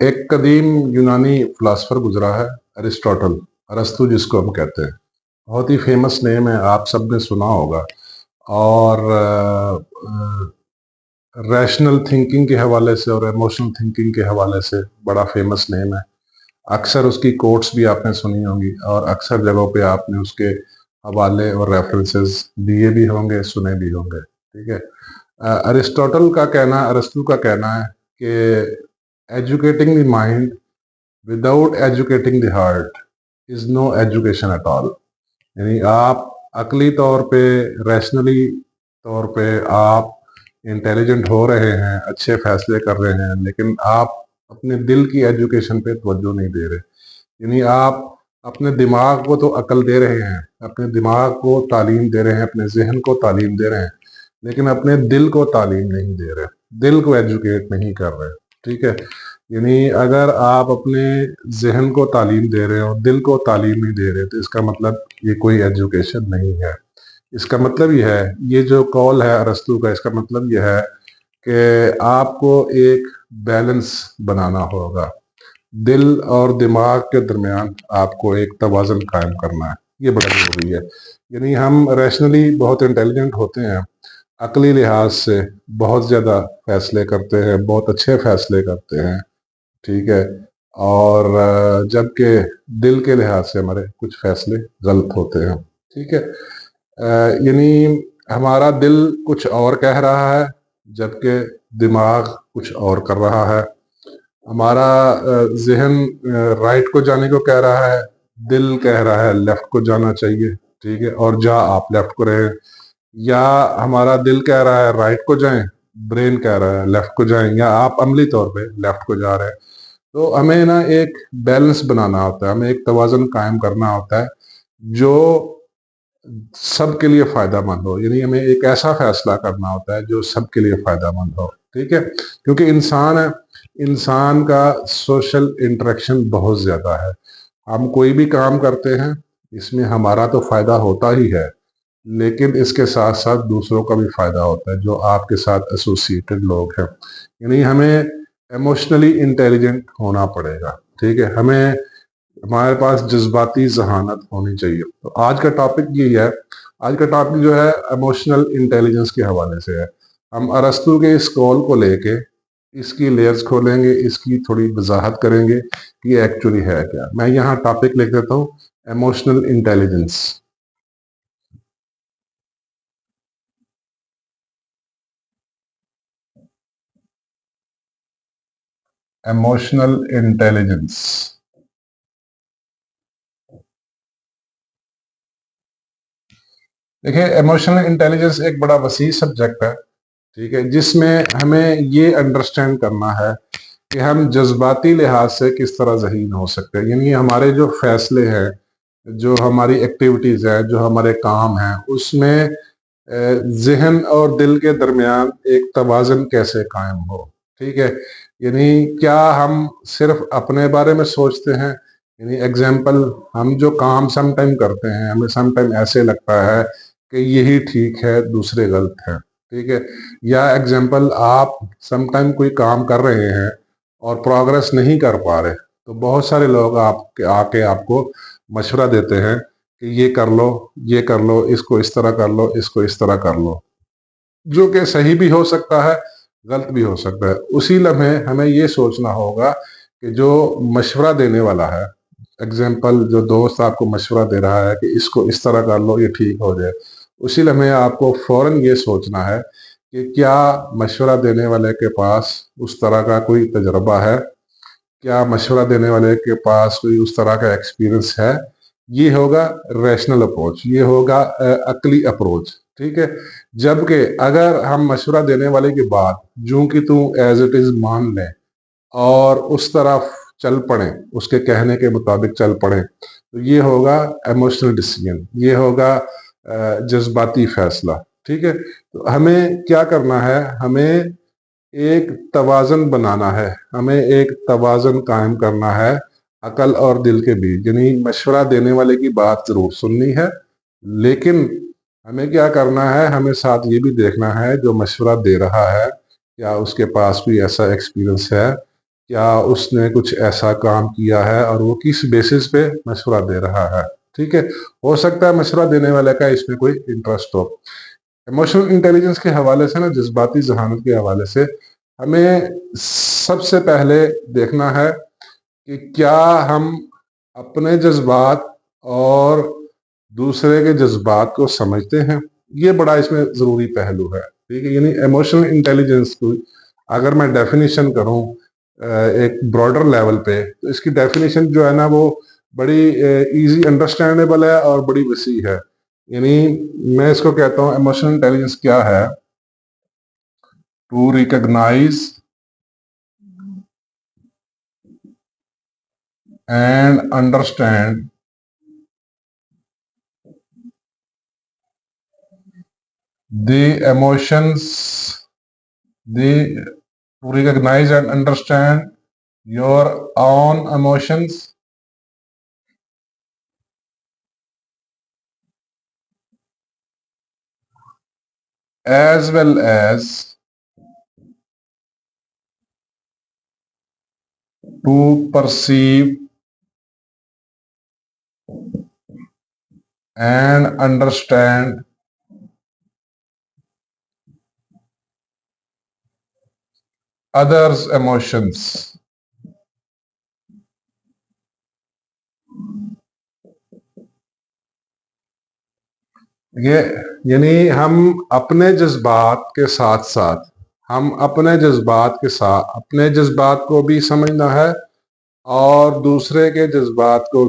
एक कदीम यूनानी फिलासफर गुजरा है, अरिस्टोटल, अरस्तु जिसको हम कहते हैं। बहुत ही फेमस नेम है, आप सब ने सुना होगा। और रैशनल थिंकिंग के हवाले से और इमोशनल थिंकिंग के हवाले से बड़ा फेमस नेम है। अक्सर उसकी कोट्स भी आपने सुनी होंगी और अक्सर जगहों पे आपने उसके हवाले और रेफरेंसेस दिए भी होंगे, सुने भी होंगे। ठीक है। अरिस्टोटल का कहना, अरस्तु का कहना है कि educating the mind without educating the heart is no education at all. यानी आप अकली तौर पे, रैशनली तौर पे आप इंटेलिजेंट हो रहे हैं, अच्छे फैसले कर रहे हैं, लेकिन आप अपने दिल की एजुकेशन पे तवज्जो नहीं दे रहे। यानी आप अपने दिमाग को तो अकल दे रहे हैं, अपने दिमाग को तालीम दे रहे हैं, अपने जहन को तालीम दे रहे हैं, लेकिन अपने दिल को तालीम नहीं दे रहे, दिल को एजुकेट नहीं कर रहे। ठीक है। यानी अगर आप अपने जहन को तालीम दे रहे हो, दिल को तालीम नहीं दे रहे, तो इसका मतलब ये कोई एजुकेशन नहीं है। इसका मतलब ये है, ये जो कॉल है अरस्तु का, इसका मतलब ये है कि आपको एक बैलेंस बनाना होगा। दिल और दिमाग के दरमियान आपको एक तवाज़ुन कायम करना है, ये बड़ा ज़रूरी है। यानी हम रैशनली बहुत इंटेलिजेंट होते हैं, अकली लिहाज से बहुत ज़्यादा फैसले करते हैं, बहुत अच्छे फैसले करते हैं। ठीक है। और जबकि दिल के लिहाज से हमारे कुछ फैसले गलत होते हैं। ठीक है। यानी हमारा दिल कुछ और कह रहा है, जबकि दिमाग कुछ और कर रहा है। हमारा जहन राइट को जाने को कह रहा है, दिल कह रहा है लेफ्ट को जाना चाहिए। ठीक है। और जा आप लेफ्ट को रहे, या हमारा दिल कह रहा है राइट को जाएं, ब्रेन कह रहा है लेफ्ट को जाएं, या आप अमली तौर पे लेफ्ट को जा रहे हैं। तो हमें ना एक बैलेंस बनाना होता है, हमें एक तवाज़ुन कायम करना होता है जो सबके लिए फायदा मंद हो। यानी हमें एक ऐसा फैसला करना होता है जो सबके लिए फायदा मंद हो। ठीक है। क्योंकि इंसान है, इंसान का सोशल इंटरेक्शन बहुत ज्यादा है। हम कोई भी काम करते हैं, इसमें हमारा तो फायदा होता ही है, लेकिन इसके साथ साथ दूसरों का भी फायदा होता है जो आपके साथ एसोसिएटेड लोग हैं। यानी हमें इमोशनली इंटेलिजेंट होना पड़ेगा। ठीक है। हमें, हमारे पास जज्बाती जहानत होनी चाहिए। तो आज का टॉपिक यही है। आज का टॉपिक जो है इमोशनल इंटेलिजेंस के हवाले से है। हम अरस्तु के इस कॉल को लेके इसकी लेयर्स खोलेंगे, इसकी थोड़ी वजाहत करेंगे कि ये एक्चुअली है क्या। मैं यहाँ टॉपिक लिख देता हूँ, इमोशनल इंटेलिजेंस। Emotional intelligence. देखिए, इमोशनल इंटेलिजेंस एक बड़ा वसी सब्जेक्ट है। ठीक है। जिसमें हमें ये अंडरस्टैंड करना है कि हम जज्बाती लिहाज से किस तरह ज़हीन हो सकते हैं। यानी हमारे जो फैसले हैं, जो हमारी एक्टिविटीज़ हैं, जो हमारे काम हैं, उसमें जहन और दिल के दरमियान एक तवाज़ुन कैसे कायम हो। ठीक है। यानी क्या हम सिर्फ अपने बारे में सोचते हैं। यानी एग्जाम्पल, हम जो काम सम टाइम करते हैं, हमें सम टाइम ऐसे लगता है कि यही ठीक है, दूसरे गलत है। ठीक है। या एग्जाम्पल, आप सम टाइम कोई काम कर रहे हैं और प्रोग्रेस नहीं कर पा रहे, तो बहुत सारे लोग आपके आके आपको मशवरा देते हैं कि ये कर लो, ये कर लो, इसको इस तरह कर लो, इसको इस तरह कर लो, जो कि सही भी हो सकता है, गलत भी हो सकता है। उसी लम्हे हमें ये सोचना होगा कि जो मशवरा देने वाला है, एग्जाम्पल जो दोस्त आपको मशवरा दे रहा है कि इसको इस तरह कर लो, ये ठीक हो जाए, उसी लम्हे आपको फौरन ये सोचना है कि क्या मशवरा देने वाले के पास उस तरह का कोई तजर्बा है, क्या मशवरा देने वाले के पास कोई उस तरह का एक्सपीरियंस है। ये होगा रैशनल अप्रोच, ये होगा अकली अप्रोच। ठीक है। जबकि अगर हम मशवरा देने वाले की बात जो कि तू एज इट इज मान लें और उस तरफ चल पड़े, उसके कहने के मुताबिक चल पड़े, तो ये होगा इमोशनल डिसीजन, ये होगा जज्बाती फैसला। ठीक है। तो हमें क्या करना है, हमें एक तवाज़ुन बनाना है, हमें एक तवाज़ुन कायम करना है अकल और दिल के बीच। यानी मशवरा देने वाले की बात जरूर सुननी है, लेकिन हमें क्या करना है, हमें साथ ये भी देखना है जो मशवरा दे रहा है क्या उसके पास कोई ऐसा एक्सपीरियंस है क्या उसने कुछ ऐसा काम किया है और वो किस बेसिस पे मशवरा दे रहा है। ठीक है, हो सकता है मशवरा देने वाले का इसमें कोई इंटरेस्ट हो। इमोशनल इंटेलिजेंस के हवाले से ना, जज्बाती जहानत के हवाले से हमें सबसे पहले देखना है कि क्या हम अपने जज्बात और दूसरे के जज्बात को समझते हैं। ये बड़ा इसमें ज़रूरी पहलू है। ठीक है, यानी इमोशनल इंटेलिजेंस को अगर मैं डेफिनेशन करूं एक ब्रॉडर लेवल पे, तो इसकी डेफिनेशन जो है ना वो बड़ी इजी अंडरस्टैंडेबल है और बड़ी वसी है। यानी मैं इसको कहता हूं, इमोशनल इंटेलिजेंस क्या है? To recognise and understand the emotions, to recognize and understand your own emotions as well as to perceive and understand others' emotions. ये यानी हम अपने जज्बात के साथ साथ अपने जज्बात को भी समझना है और दूसरे के जज्बात को